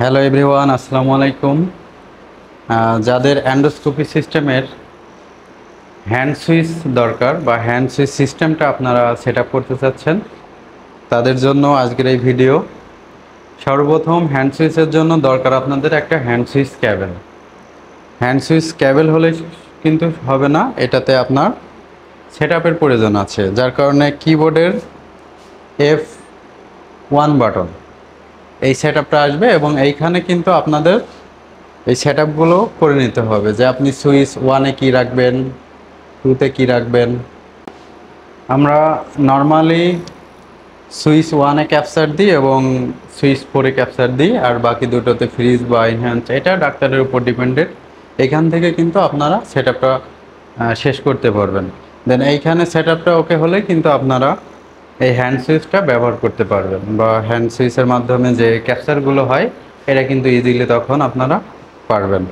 Hello everyone, আসসালামু আলাইকুম। যাদের অ্যান্ডোস্কোপি সিস্টেমের হ্যান্ড সুইচ দরকার বা হ্যান্ড সুইচ সিস্টেমটা আপনারা সেট আপ করতে চাচ্ছেন, তাদের জন্য আজকের এই ভিডিও। সর্বপ্রথম হ্যান্ড সুইচের জন্য দরকার আপনাদের একটা hand switch cable. Hand switch cable হলে কিন্তু হবে না, এটাতে আপনার সেট আপের প্রয়োজন আছে, যার কারণে কিবোর্ডের F1 বাটন এই সেট আপটা আসবে এবং এইখানে কিন্তু আপনাদের এই সেট আপগুলো করে নিতে হবে যে আপনি সুইচ ওয়ানে কী রাখবেন, টুতে কী রাখবেন। আমরা নর্মালি সুইচ ওয়ানে ক্যাপচার দিই এবং সুইচ ফোরে ক্যাপচার দিই, আর বাকি দুটোতে ফ্রিজ বা এনহ্যান্স, এটা ডাক্তারের উপর ডিপেন্ডেড। এখান থেকে কিন্তু আপনারা সেট আপটা শেষ করতে পারবেন। দেন এইখানে সেট আপটা ওকে হলে কিন্তু আপনারা এই হ্যান্ড সুইচটা ব্যবহার করতে পারবেন, বা হ্যান্ড সুইচের মাধ্যমে যে ক্যাপচারগুলো হয় এটা কিন্তু ইজিলি তখন আপনারা পারবেন।